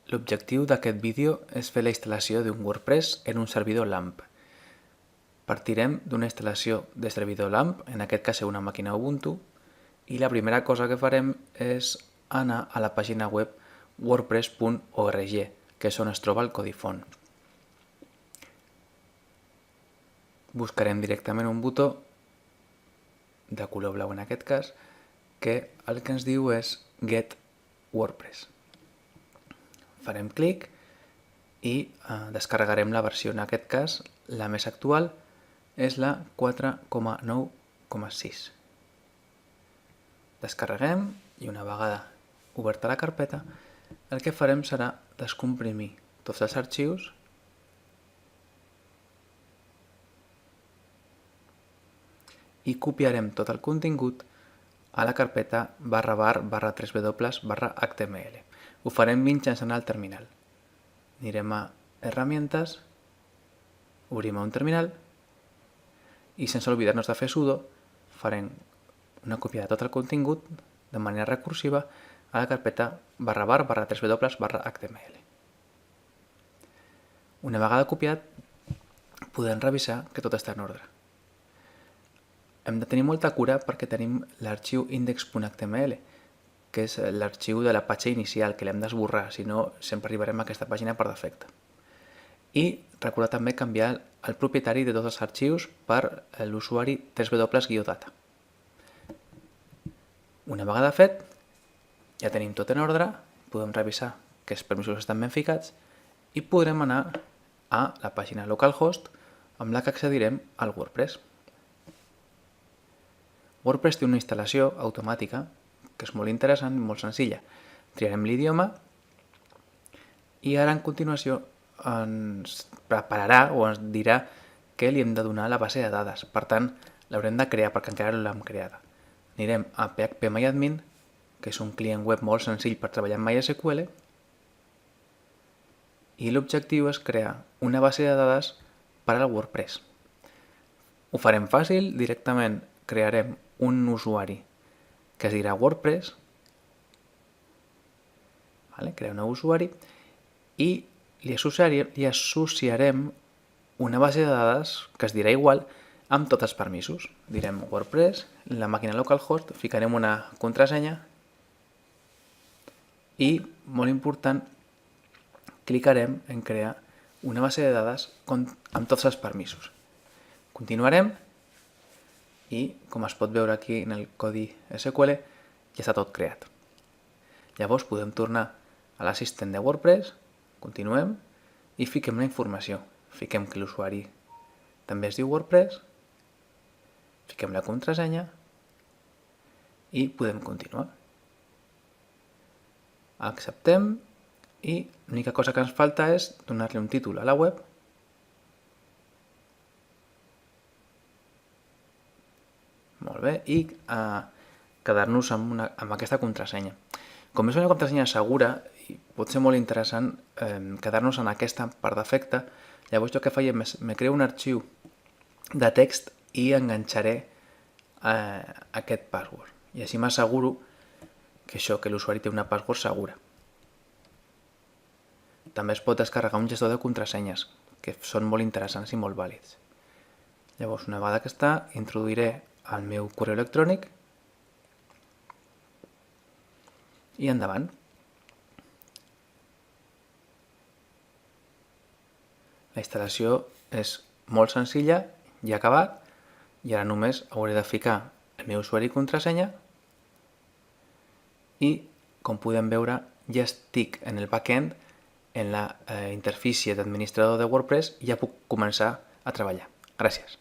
L'objectiu d'aquest vídeo és fer la instal·lació d'un WordPress en un servidor LAMP. Partirem d'una instal·lació de servidor LAMP, en aquest cas una màquina Ubuntu, i la primera cosa que farem és anar a la pàgina web wordpress.org, que és on es troba el codi font. Buscarem directament un botó de color blau en aquest cas, que el que ens diu és Get WordPress. Farem clic i descarregarem la versió, en aquest cas la més actual és la 4.9.6. Descarreguem i una vegada oberta la carpeta el que farem serà descomprimir tots els arxius i copiarem tot el contingut a la carpeta /var/3w/html. Ho farem mitjançant el terminal. Anirem a Herramientas, obrim un terminal i sense oblidar-nos de fer sudo farem una còpia de tot el contingut de manera recursiva a la carpeta /var/3w/html. Una vegada copiat podem revisar que tot està en ordre. Hem de tenir molta cura perquè tenim l'arxiu index.html, que és l'arxiu de la pàgina inicial, que l'hem d'esborrar, si no sempre arribarem a aquesta pàgina per defecte. I recordar també canviar el propietari de tots els arxius per l'usuari 3w-data. Una vegada fet, ja tenim tot en ordre, podem revisar que els permisos estan ben ficats i podrem anar a la pàgina localhost amb la que accedirem al WordPress. WordPress té una instal·lació automàtica que és molt interessant i molt senzilla. Triarem l'idioma i ara a continuació ens prepararà o ens dirà que li hem de donar la base de dades. Per tant, l'haurem de crear perquè encara no l'hem creada. Anirem a phpMyAdmin, que és un client web molt senzill per treballar amb MySQL, i l'objectiu és crear una base de dades per al WordPress. Ho farem fàcil, directament crearem un usuari que es dirà WordPress, crear un nou usuari, i li associarem una base de dades que es dirà igual amb tots els permisos. Direm WordPress, la màquina localhost, ficarem una contrasenya i, molt important, clicarem en crear una base de dades amb tots els permisos. Continuarem i, com es pot veure aquí en el codi SQL, ja està tot creat. Llavors podem tornar a l'assistent de WordPress, continuem i fiquem la informació. Fiquem que l'usuari també es diu WordPress, fiquem la contrasenya i podem continuar. Acceptem i l'única cosa que ens falta és donar-li un títol a la web i quedar-nos amb aquesta contrasenya. Com és una contrasenya segura, pot ser molt interessant quedar-nos en aquesta per defecte. Llavors jo que faig és me creo un arxiu de text i enganxaré aquest password. I així m'asseguro que l'usuari té una password segura. També es pot descarregar un gestor de contrasenyes, que són molt interessants i molt vàlids. Llavors, una vegada que està, introduiré el meu correu electrònic i endavant. La instal·lació és molt senzilla, ja ha acabat, i ara només hauré de ficar el meu usuari i contrasenya i, com podem veure, ja estic en el backend, en la interfície d'administrador de WordPress i ja puc començar a treballar. Gràcies.